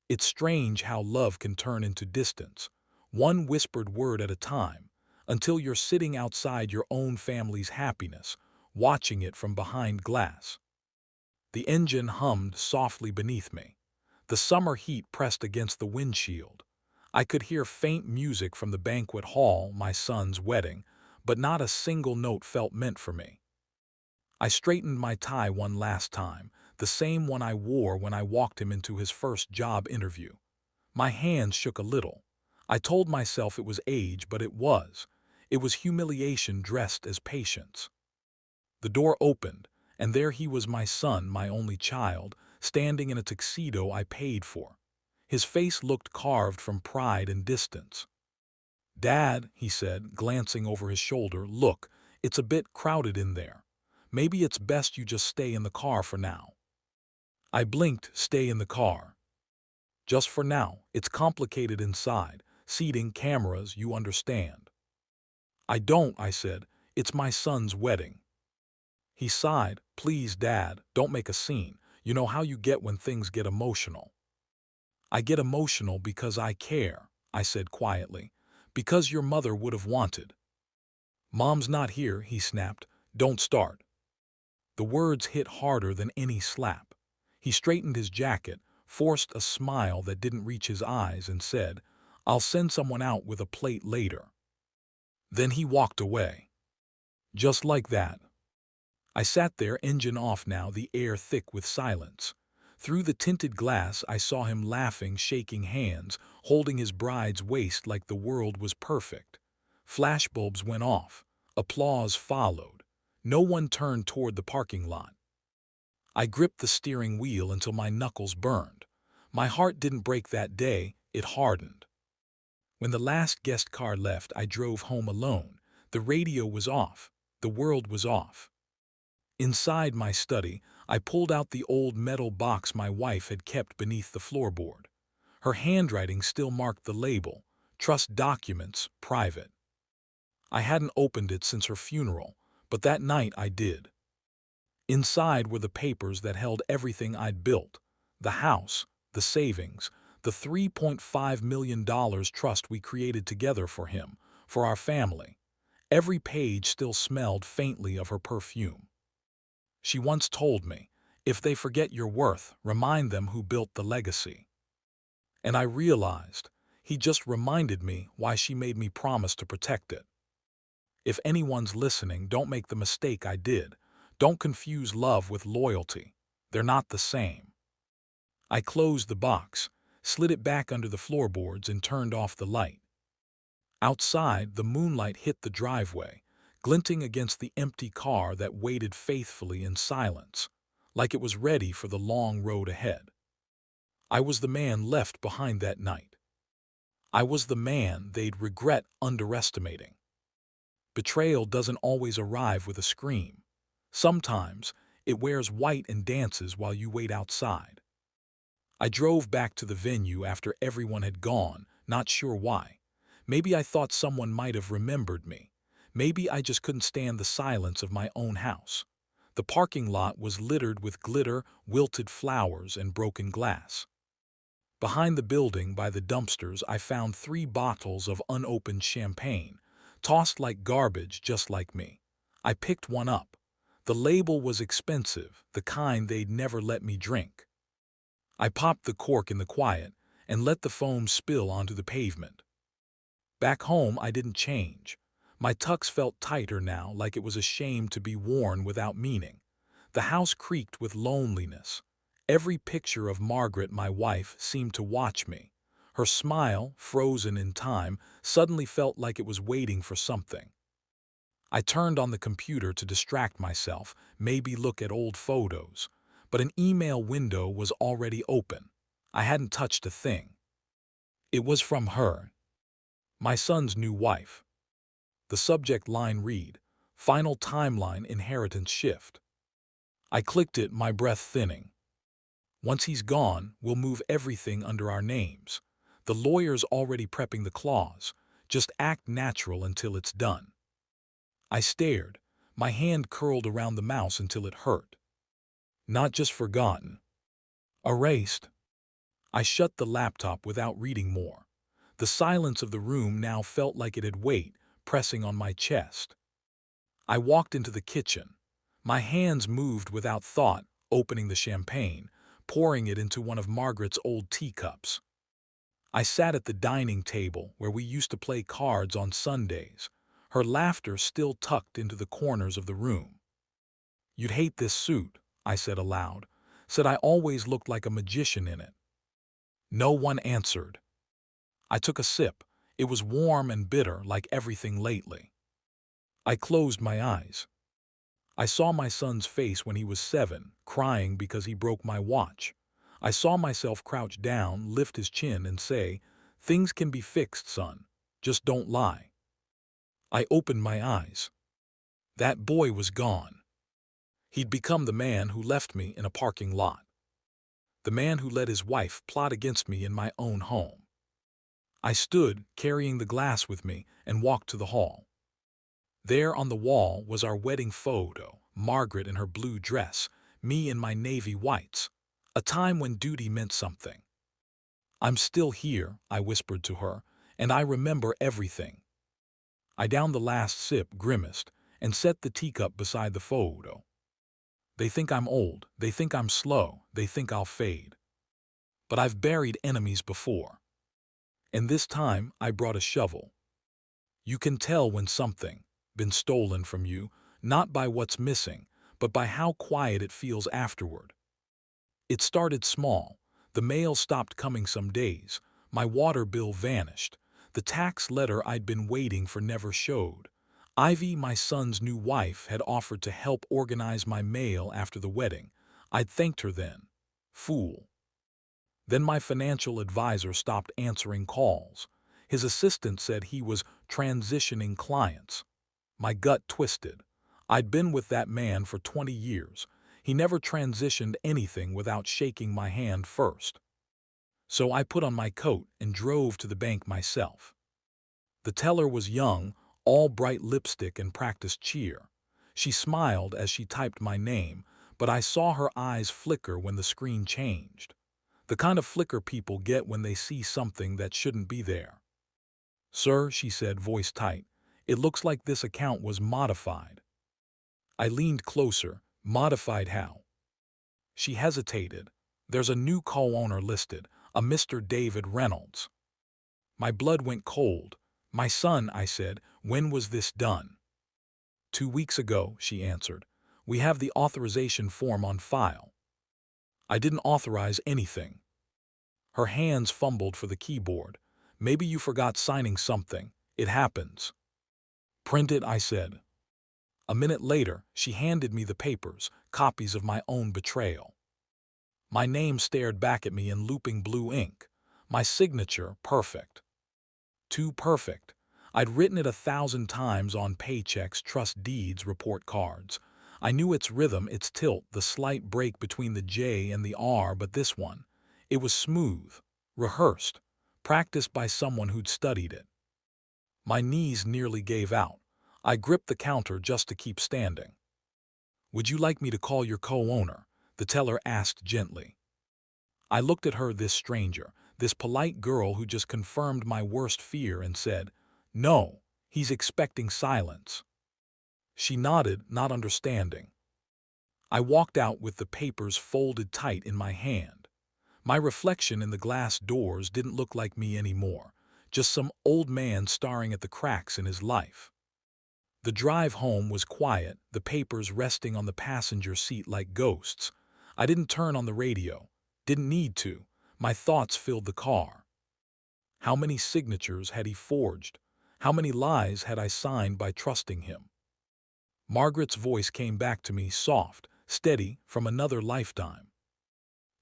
It's strange how love can turn into distance, one whispered word at a time, until you're sitting outside your own family's happiness, watching it from behind glass. The engine hummed softly beneath me. The summer heat pressed against the windshield. I could hear faint music from the banquet hall, my son's wedding, but not a single note felt meant for me. I straightened my tie one last time, the same one I wore when I walked him into his first job interview. My hands shook a little. I told myself it was age, but it was. It was humiliation dressed as patience. The door opened, and there he was, my son, my only child, standing in a tuxedo I paid for. His face looked carved from pride and distance. "Dad," he said, glancing over his shoulder, "look, it's a bit crowded in there. Maybe it's best you just stay in the car for now." I blinked. Stay in the car. Just for now. It's complicated inside. Seating, cameras, you understand. I don't, I said. It's my son's wedding. He sighed. "Please, Dad, don't make a scene. You know how you get when things get emotional." "I get emotional because I care," I said quietly. "Because your mother would have wanted." "Mom's not here," he snapped. "Don't start." The words hit harder than any slap. He straightened his jacket, forced a smile that didn't reach his eyes, and said, "I'll send someone out with a plate later." Then he walked away. Just like that. I sat there, engine off now, the air thick with silence. Through the tinted glass I saw him laughing, shaking hands, holding his bride's waist like the world was perfect. Flashbulbs went off. Applause followed. No one turned toward the parking lot. I gripped the steering wheel until my knuckles burned. My heart didn't break that day, it hardened. When the last guest car left, I drove home alone. The radio was off. The world was off. Inside my study, I pulled out the old metal box my wife had kept beneath the floorboard. Her handwriting still marked the label, "Trust Documents, Private." I hadn't opened it since her funeral, but that night I did. Inside were the papers that held everything I'd built: the house, the savings, the $3.5 million trust we created together for him, for our family. Every page still smelled faintly of her perfume. She once told me, "If they forget your worth, remind them who built the legacy." And I realized, he just reminded me why she made me promise to protect it. If anyone's listening, don't make the mistake I did. Don't confuse love with loyalty. They're not the same. I closed the box, slid it back under the floorboards, and turned off the light. Outside, the moonlight hit the driveway, glinting against the empty car that waited faithfully in silence, like it was ready for the long road ahead. I was the man left behind that night. I was the man they'd regret underestimating. Betrayal doesn't always arrive with a scream. Sometimes it wears white and dances while you wait outside. I drove back to the venue after everyone had gone, not sure why. Maybe I thought someone might have remembered me. Maybe I just couldn't stand the silence of my own house. The parking lot was littered with glitter, wilted flowers, and broken glass. Behind the building, by the dumpsters, I found 3 bottles of unopened champagne, tossed like garbage just like me. I picked one up. The label was expensive, the kind they'd never let me drink. I popped the cork in the quiet and let the foam spill onto the pavement. Back home, I didn't change. My tux felt tighter now, like it was ashamed to be worn without meaning. The house creaked with loneliness. Every picture of Margaret, my wife, seemed to watch me. Her smile, frozen in time, suddenly felt like it was waiting for something. I turned on the computer to distract myself, maybe look at old photos. But an email window was already open. I hadn't touched a thing. It was from her, my son's new wife. The subject line read, "Final Timeline Inheritance Shift." I clicked it, my breath thinning. Once he's gone, we'll move everything under our names. The lawyer's already prepping the clause. Just act natural until it's done. I stared. My hand curled around the mouse until it hurt. Not just forgotten. Erased. I shut the laptop without reading more. The silence of the room now felt like it had weight pressing on my chest. I walked into the kitchen. My hands moved without thought, opening the champagne, pouring it into one of Margaret's old teacups. I sat at the dining table where we used to play cards on Sundays, her laughter still tucked into the corners of the room. "You'd hate this suit," I said aloud, said I always looked like a magician in it. No one answered. I took a sip. It was warm and bitter like everything lately. I closed my eyes. I saw my son's face when he was 7, crying because he broke my watch. I saw myself crouch down, lift his chin, and say, "Things can be fixed, son. Just don't lie." I opened my eyes. That boy was gone. He'd become the man who left me in a parking lot. The man who let his wife plot against me in my own home. I stood, carrying the glass with me, and walked to the hall. There on the wall was our wedding photo, Margaret in her blue dress, me in my navy whites. A time when duty meant something. "I'm still here," I whispered to her, "and I remember everything." I downed the last sip, grimaced, and set the teacup beside the photo. They think I'm old, they think I'm slow, they think I'll fade. But I've buried enemies before. And this time I brought a shovel. You can tell when something been stolen from you, not by what's missing, but by how quiet it feels afterward. It started small. The mail stopped coming some days. My water bill vanished. The tax letter I'd been waiting for never showed. Ivy, my son's new wife, had offered to help organize my mail after the wedding. I'd thanked her then. Fool. Then my financial advisor stopped answering calls. His assistant said he was transitioning clients. My gut twisted. I'd been with that man for 20 years. He never transitioned anything without shaking my hand first. So I put on my coat and drove to the bank myself. The teller was young, all bright lipstick and practiced cheer. She smiled as she typed my name, but I saw her eyes flicker when the screen changed. The kind of flicker people get when they see something that shouldn't be there. "Sir," she said, voice tight, "it looks like this account was modified." I leaned closer. "Modified how?" She hesitated. "There's a new co-owner listed, a Mr. David Reynolds." My blood went cold. "My son," I said, "when was this done?" 2 weeks ago," she answered. "We have the authorization form on file." I didn't authorize anything. Her hands fumbled for the keyboard. "Maybe you forgot signing something. It happens." "Print it," I said. A minute later, she handed me the papers, copies of my own betrayal. My name stared back at me in looping blue ink. My signature, perfect. Too perfect. I'd written it 1,000 times on paychecks, trust deeds, report cards. I knew its rhythm, its tilt, the slight break between the J and the R, but this one, it was smooth, rehearsed, practiced by someone who'd studied it. My knees nearly gave out. I gripped the counter just to keep standing. "Would you like me to call your co-owner?" the teller asked gently. I looked at her, this stranger, this polite girl who just confirmed my worst fear, and said, "No, he's expecting silence." She nodded, not understanding. I walked out with the papers folded tight in my hand. My reflection in the glass doors didn't look like me anymore, just some old man staring at the cracks in his life. The drive home was quiet, the papers resting on the passenger seat like ghosts. I didn't turn on the radio. Didn't need to. My thoughts filled the car. How many signatures had he forged? How many lies had I signed by trusting him? Margaret's voice came back to me, soft, steady, from another lifetime.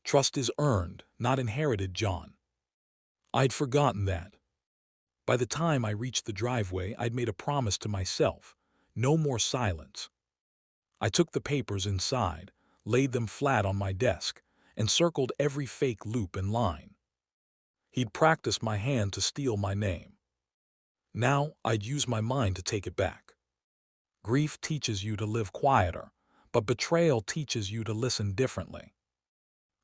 "Trust is earned, not inherited, John." I'd forgotten that. By the time I reached the driveway, I'd made a promise to myself. No more silence. I took the papers inside, laid them flat on my desk, and circled every fake loop and line. He'd practiced my hand to steal my name. Now I'd use my mind to take it back. Grief teaches you to live quieter, but betrayal teaches you to listen differently.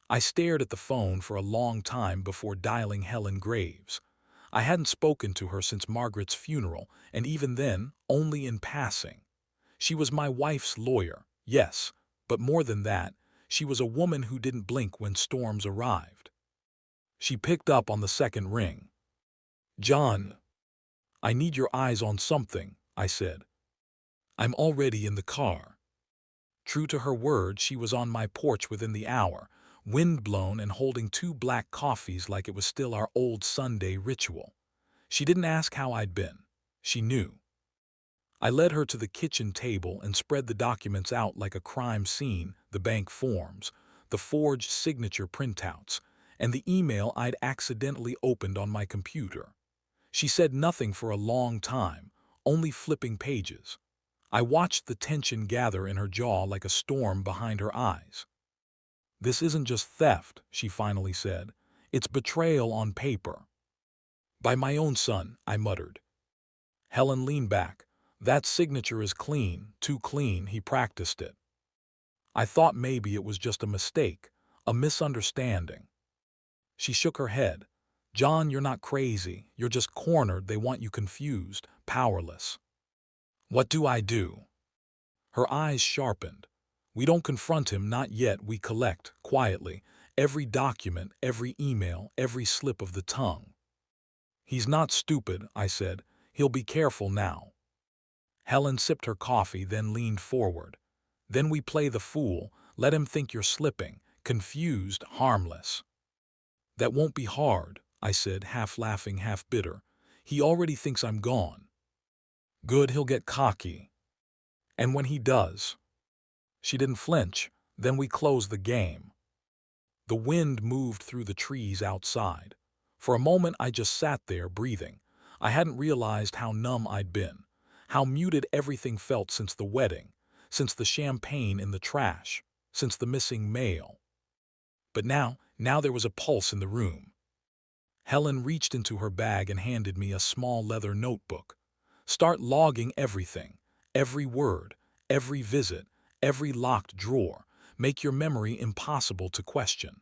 I stared at the phone for a long time before dialing Helen Graves. I hadn't spoken to her since Margaret's funeral, and even then, only in passing. She was my wife's lawyer, yes, but more than that, she was a woman who didn't blink when storms arrived. She picked up on the second ring. "John, I need your eyes on something," I said. "I'm already in the car." True to her word, she was on my porch within the hour, wind-blown and holding two black coffees like it was still our old Sunday ritual. She didn't ask how I'd been. She knew. I led her to the kitchen table and spread the documents out like a crime scene, the bank forms, the forged signature printouts, and the email I'd accidentally opened on my computer. She said nothing for a long time, only flipping pages. I watched the tension gather in her jaw like a storm behind her eyes. "This isn't just theft," she finally said. "It's betrayal on paper." "By my own son," I muttered. Helen leaned back. "That signature is clean, too clean, he practiced it." I thought maybe it was just a mistake, a misunderstanding. She shook her head. "John, you're not crazy. You're just cornered. They want you confused, powerless." "What do I do?" Her eyes sharpened. "We don't confront him, not yet. We collect, quietly, every document, every email, every slip of the tongue." "He's not stupid," I said. "He'll be careful now." Helen sipped her coffee, then leaned forward. "Then we play the fool, let him think you're slipping, confused, harmless." "That won't be hard," I said, half laughing, half bitter. "He already thinks I'm gone." "Good, he'll get cocky." "And when he does?" She didn't flinch. "Then we close the game." The wind moved through the trees outside. For a moment I just sat there, breathing. I hadn't realized how numb I'd been, how muted everything felt since the wedding, since the champagne in the trash, since the missing mail. But now there was a pulse in the room. Helen reached into her bag and handed me a small leather notebook. "Start logging everything, every word, every visit, every locked drawer. Make your memory impossible to question."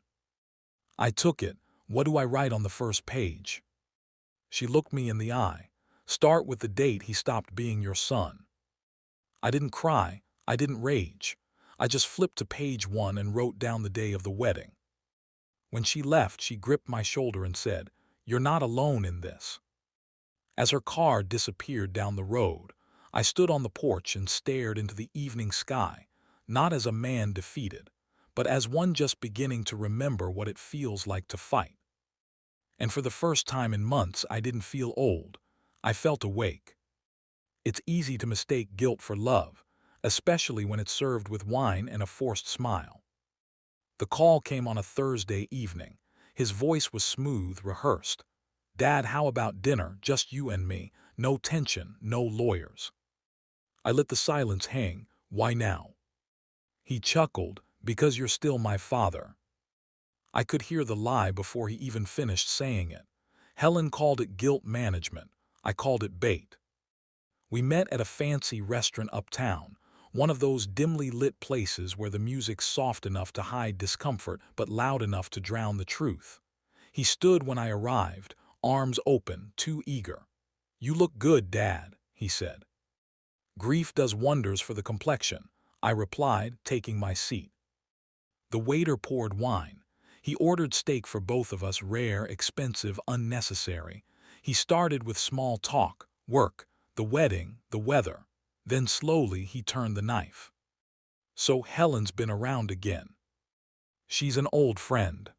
I took it. "What do I write on the first page?" She looked me in the eye. "Start with the date he stopped being your son." I didn't cry. I didn't rage. I just flipped to page 1 and wrote down the day of the wedding. When she left, she gripped my shoulder and said, "You're not alone in this." As her car disappeared down the road, I stood on the porch and stared into the evening sky, not as a man defeated, but as one just beginning to remember what it feels like to fight. And for the first time in months, I didn't feel old. I felt awake. It's easy to mistake guilt for love, especially when it's served with wine and a forced smile. The call came on a Thursday evening. His voice was smooth, rehearsed. "Dad, how about dinner? Just you and me. No tension, no lawyers." I let the silence hang. "Why now?" He chuckled. "Because you're still my father." I could hear the lie before he even finished saying it. Helen called it guilt management. I called it bait. We met at a fancy restaurant uptown, one of those dimly lit places where the music's soft enough to hide discomfort but loud enough to drown the truth. He stood when I arrived, arms open, too eager. "You look good, Dad," he said. "Grief does wonders for the complexion," I replied, taking my seat. The waiter poured wine. He ordered steak for both of us, rare, expensive, unnecessary. He started with small talk, work, the wedding, the weather. Then slowly he turned the knife. "So Helen's been around again." "She's an old friend."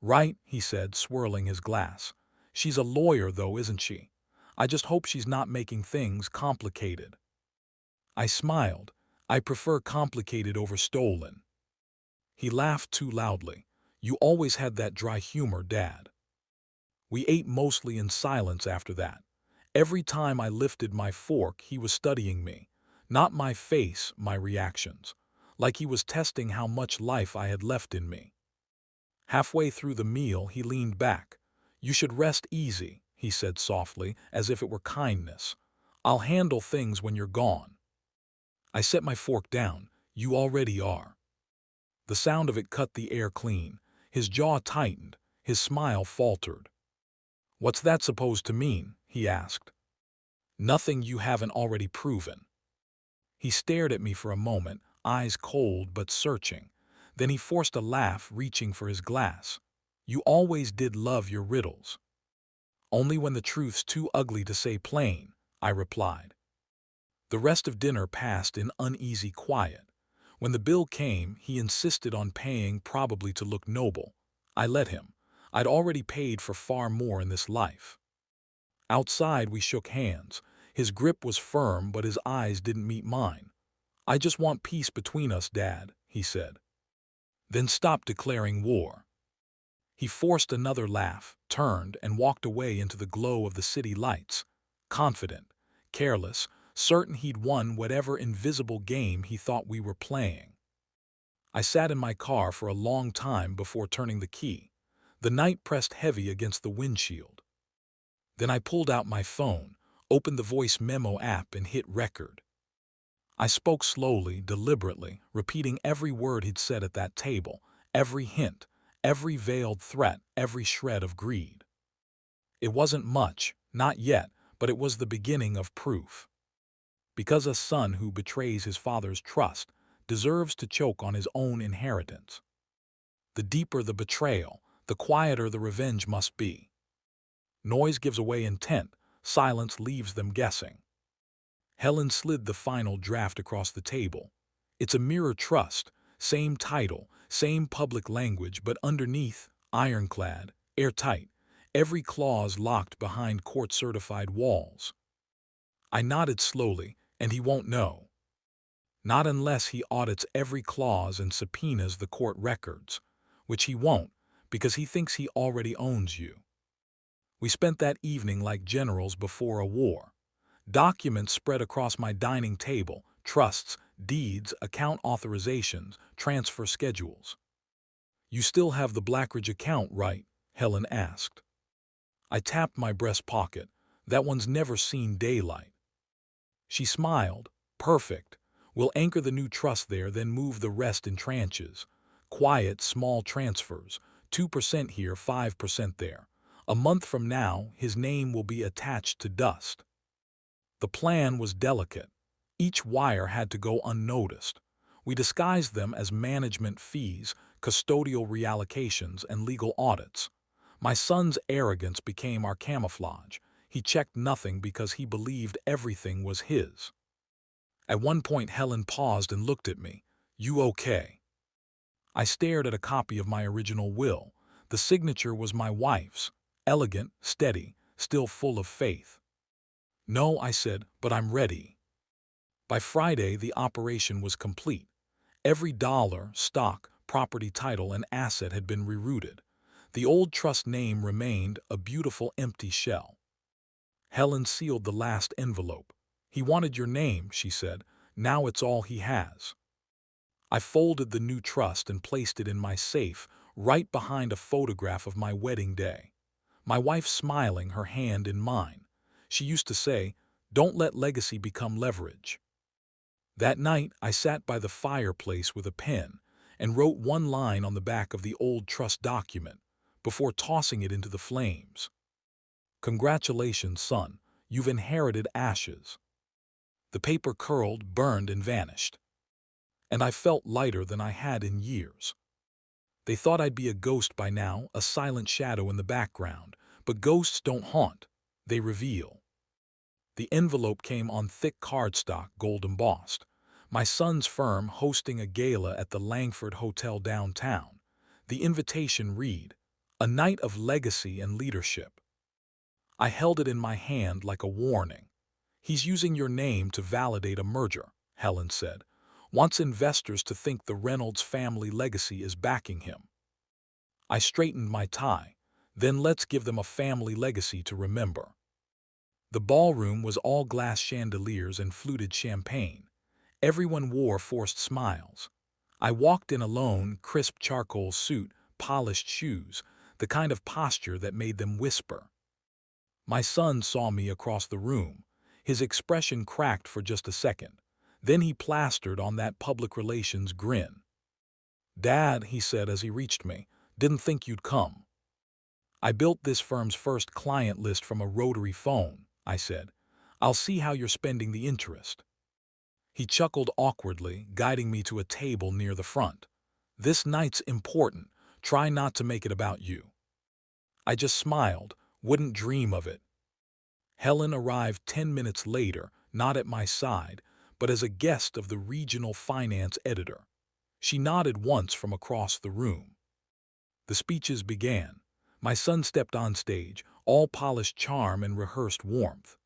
"Right," he said, swirling his glass. "She's a lawyer, though, isn't she? I just hope she's not making things complicated." I smiled. "I prefer complicated over stolen." He laughed too loudly. "You always had that dry humor, Dad." We ate mostly in silence after that. Every time I lifted my fork, he was studying me. Not my face, my reactions. Like he was testing how much life I had left in me. Halfway through the meal, he leaned back. "You should rest easy," he said softly, as if it were kindness. "I'll handle things when you're gone." I set my fork down. "You already are." The sound of it cut the air clean. His jaw tightened. His smile faltered. "What's that supposed to mean?" he asked. "Nothing you haven't already proven." He stared at me for a moment, eyes cold but searching. Then he forced a laugh, reaching for his glass. "You always did love your riddles." "Only when the truth's too ugly to say plain," I replied. The rest of dinner passed in uneasy quiet. When the bill came, he insisted on paying, probably to look noble. I let him. I'd already paid for far more in this life. Outside, we shook hands. His grip was firm, but his eyes didn't meet mine. "I just want peace between us, Dad," he said. "Then stop declaring war." He forced another laugh, turned, and walked away into the glow of the city lights, confident, careless, certain he'd won whatever invisible game he thought we were playing. I sat in my car for a long time before turning the key. The night pressed heavy against the windshield. Then I pulled out my phone, opened the voice memo app, and hit record. I spoke slowly, deliberately, repeating every word he'd said at that table, every hint, every veiled threat, every shred of greed. It wasn't much, not yet, but it was the beginning of proof. Because a son who betrays his father's trust deserves to choke on his own inheritance. The deeper the betrayal, the quieter the revenge must be. Noise gives away intent, silence leaves them guessing. Helen slid the final draft across the table. "It's a mirror trust, same title, same public language, but underneath, ironclad, airtight, every clause locked behind court-certified walls." I nodded slowly, "And he won't know." "Not unless he audits every clause and subpoenas the court records, which he won't, because he thinks he already owns you." We spent that evening like generals before a war. Documents spread across my dining table, trusts, deeds, account authorizations, transfer schedules. "You still have the Blackridge account, right?" Helen asked. I tapped my breast pocket. "That one's never seen daylight." She smiled. "Perfect. We'll anchor the new trust there, then move the rest in tranches. Quiet, small transfers. 2% here, 5% there. A month from now, his name will be attached to dust." The plan was delicate. Each wire had to go unnoticed. We disguised them as management fees, custodial reallocations, and legal audits. My son's arrogance became our camouflage. He checked nothing because he believed everything was his. At one point, Helen paused and looked at me. "You okay?" I stared at a copy of my original will. The signature was my wife's, elegant, steady, still full of faith. "No," I said, "but I'm ready." By Friday, the operation was complete. Every dollar, stock, property, title, and asset had been rerouted. The old trust name remained, a beautiful empty shell. Helen sealed the last envelope. "He wanted your name," she said. "Now it's all he has." I folded the new trust and placed it in my safe, right behind a photograph of my wedding day. My wife smiling, her hand in mine. She used to say, "Don't let legacy become leverage." That night, I sat by the fireplace with a pen and wrote one line on the back of the old trust document before tossing it into the flames. "Congratulations, son. You've inherited ashes." The paper curled, burned, and vanished. And I felt lighter than I had in years. They thought I'd be a ghost by now, a silent shadow in the background. But ghosts don't haunt, they reveal. The envelope came on thick cardstock, gold embossed. My son's firm hosting a gala at the Langford Hotel downtown. The invitation read, "A night of legacy and leadership." I held it in my hand like a warning. "He's using your name to validate a merger," Helen said. "Wants investors to think the Reynolds family legacy is backing him." I straightened my tie. "Then let's give them a family legacy to remember." The ballroom was all glass chandeliers and fluted champagne. Everyone wore forced smiles. I walked in alone, crisp charcoal suit, polished shoes, the kind of posture that made them whisper. My son saw me across the room. His expression cracked for just a second. Then he plastered on that public relations grin. "Dad," he said as he reached me, "didn't think you'd come." "I built this firm's first client list from a rotary phone," I said. "I'll see how you're spending the interest." He chuckled awkwardly, guiding me to a table near the front. "This night's important. Try not to make it about you." I just smiled. Wouldn't dream of it. Helen arrived 10 minutes later, not at my side, but as a guest of the regional finance editor. She nodded once from across the room. The speeches began. My son stepped on stage, all polished charm and rehearsed warmth.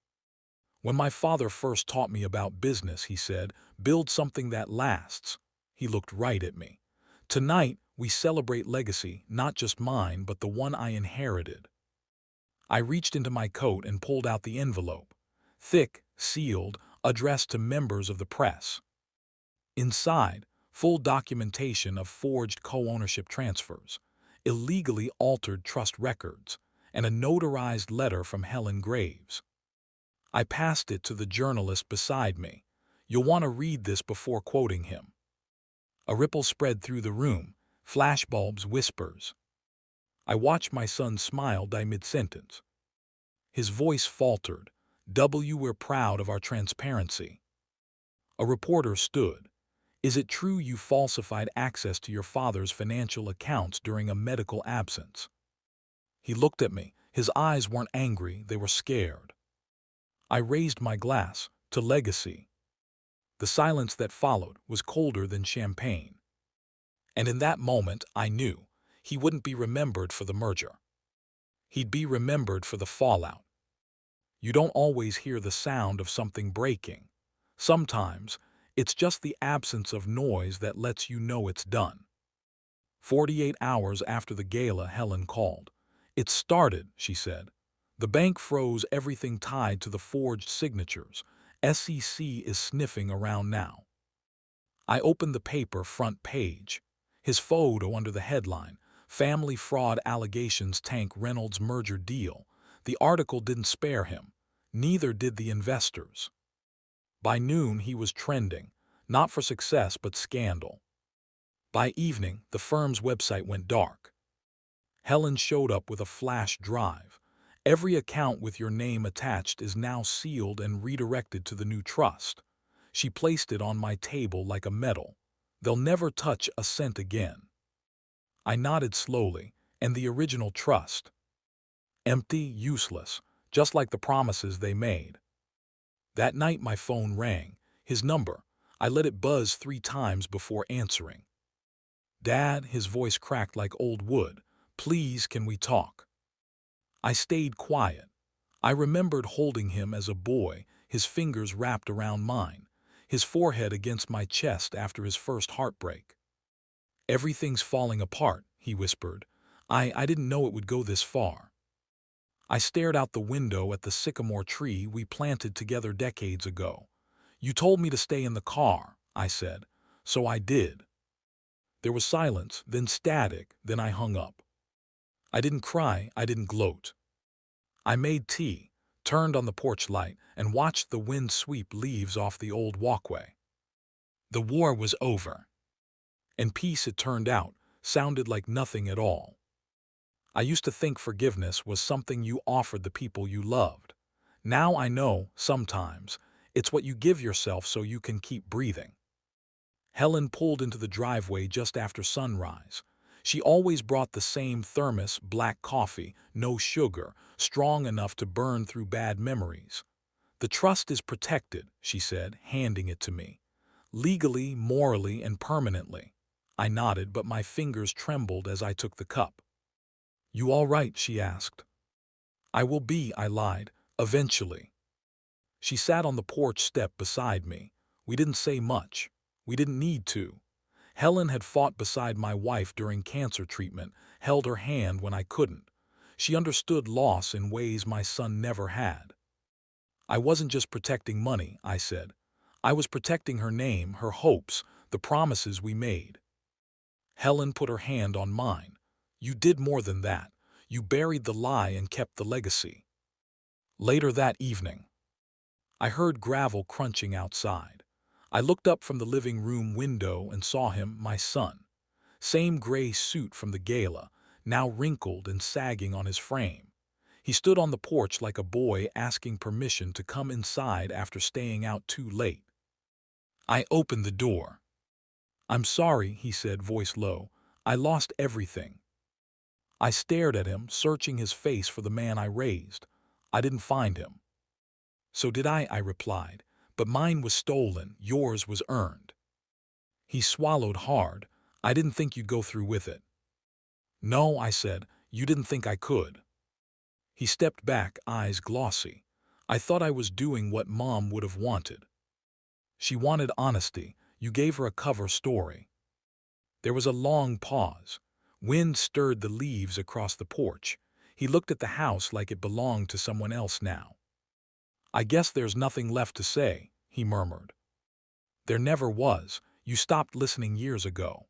"When my father first taught me about business," he said, "build something that lasts." He looked right at me. "Tonight, we celebrate legacy, not just mine, but the one I inherited." I reached into my coat and pulled out the envelope. Thick, sealed, addressed to members of the press. Inside, full documentation of forged co-ownership transfers, illegally altered trust records, and a notarized letter from Helen Graves. I passed it to the journalist beside me. "You'll want to read this before quoting him." A ripple spread through the room, flashbulbs, whispers. I watched my son smile die mid-sentence. His voice faltered. "We're proud of our transparency." A reporter stood. "Is it true you falsified access to your father's financial accounts during a medical absence?" He looked at me. His eyes weren't angry, they were scared. I raised my glass, to legacy. The silence that followed was colder than champagne. And in that moment, I knew he wouldn't be remembered for the merger. He'd be remembered for the fallout. You don't always hear the sound of something breaking. Sometimes, it's just the absence of noise that lets you know it's done. 48 hours after the gala, Helen called. "It started," she said. "The bank froze everything tied to the forged signatures. SEC is sniffing around now." I opened the paper front page. His photo under the headline, "Family Fraud Allegations Tank Reynolds Merger Deal." The article didn't spare him. Neither did the investors. By noon, he was trending, not for success but scandal. By evening, the firm's website went dark. Helen showed up with a flash drive. "Every account with your name attached is now sealed and redirected to the new trust." She placed it on my table like a medal. "They'll never touch a cent again." I nodded slowly. "And the original trust?" "Empty, useless, just like the promises they made." That night my phone rang. His number. I let it buzz 3 times before answering. "Dad," his voice cracked like old wood. "Please, can we talk?" I stayed quiet. I remembered holding him as a boy, his fingers wrapped around mine, his forehead against my chest after his first heartbreak. "Everything's falling apart," he whispered. I didn't know it would go this far." I stared out the window at the sycamore tree we planted together decades ago. "You told me to stay in the car," I said. "So I did." There was silence, then static, then I hung up. I didn't cry, I didn't gloat. I made tea, turned on the porch light, and watched the wind sweep leaves off the old walkway. The war was over. And peace, it turned out, sounded like nothing at all. I used to think forgiveness was something you offered the people you loved. Now I know, sometimes, it's what you give yourself so you can keep breathing. Helen pulled into the driveway just after sunrise. She always brought the same thermos, black coffee, no sugar, strong enough to burn through bad memories. "The trust is protected," she said, handing it to me. "Legally, morally, and permanently." I nodded, but my fingers trembled as I took the cup. "You all right?" she asked. "I will be," I lied, "eventually." She sat on the porch step beside me. We didn't say much. We didn't need to. Helen had fought beside my wife during cancer treatment, held her hand when I couldn't. She understood loss in ways my son never had. "I wasn't just protecting money," I said. "I was protecting her name, her hopes, the promises we made." Helen put her hand on mine. "You did more than that. You buried the lie and kept the legacy." Later that evening, I heard gravel crunching outside. I looked up from the living room window and saw him, my son, Same gray suit from the gala, now wrinkled and sagging on his frame. He stood on the porch like a boy asking permission to come inside after staying out too late. I opened the door. "I'm sorry," he said, voice low. "I lost everything." I stared at him, searching his face for the man I raised. I didn't find him. "So did I," I replied. "But mine was stolen, yours was earned." He swallowed hard. "I didn't think you'd go through with it." "No," I said, "you didn't think I could." He stepped back, eyes glossy. "I thought I was doing what Mom would have wanted. She wanted honesty. You gave her a cover story." There was a long pause. Wind stirred the leaves across the porch. He looked at the house like it belonged to someone else now. "I guess there's nothing left to say," he murmured. "There never was. You stopped listening years ago."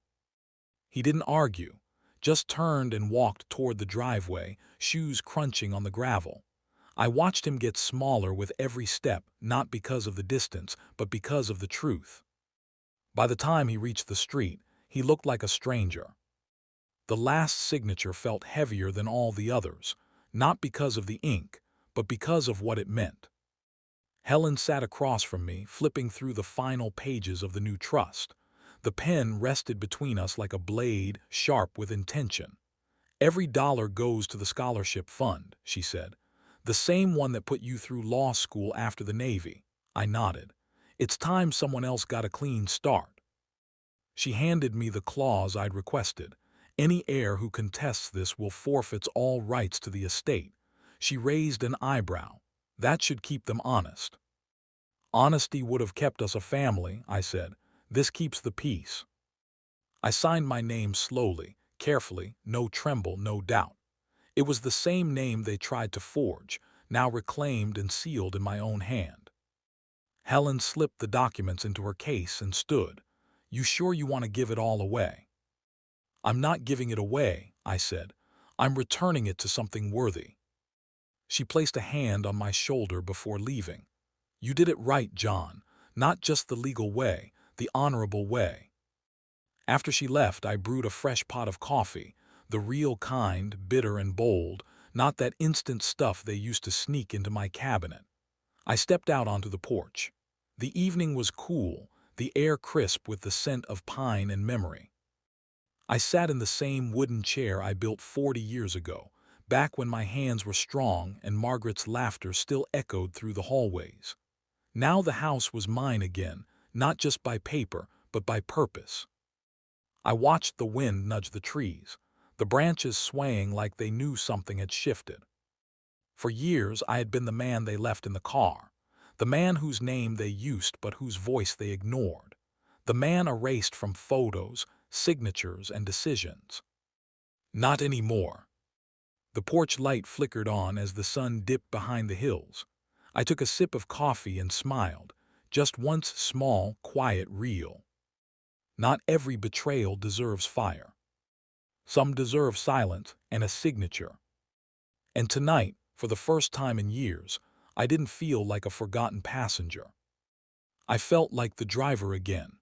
He didn't argue, just turned and walked toward the driveway, shoes crunching on the gravel. I watched him get smaller with every step, not because of the distance, but because of the truth. By the time he reached the street, he looked like a stranger. The last signature felt heavier than all the others, not because of the ink, but because of what it meant. Helen sat across from me, flipping through the final pages of the new trust. The pen rested between us like a blade, sharp with intention. "Every dollar goes to the scholarship fund," she said. "The same one that put you through law school after the Navy." I nodded. "It's time someone else got a clean start." She handed me the clause I'd requested. "Any heir who contests this will forfeit all rights to the estate." She raised an eyebrow. "That should keep them honest." "Honesty would have kept us a family," I said. "This keeps the peace." I signed my name slowly, carefully, no tremble, no doubt. It was the same name they tried to forge, now reclaimed and sealed in my own hand. Helen slipped the documents into her case and stood. "You sure you want to give it all away?" "I'm not giving it away," I said. "I'm returning it to something worthy." She placed a hand on my shoulder before leaving. "You did it right, John. Not just the legal way, the honorable way." After she left, I brewed a fresh pot of coffee, the real kind, bitter and bold, not that instant stuff they used to sneak into my cabinet. I stepped out onto the porch. The evening was cool, the air crisp with the scent of pine and memory. I sat in the same wooden chair I built 40 years ago, back when my hands were strong and Margaret's laughter still echoed through the hallways. Now the house was mine again, not just by paper, but by purpose. I watched the wind nudge the trees, the branches swaying like they knew something had shifted. For years I had been the man they left in the car, the man whose name they used but whose voice they ignored, the man erased from photos, signatures, and decisions. Not anymore. The porch light flickered on as the sun dipped behind the hills. I took a sip of coffee and smiled, just once small, quiet, real. Not every betrayal deserves fire. Some deserve silence and a signature. And tonight, for the first time in years, I didn't feel like a forgotten passenger. I felt like the driver again.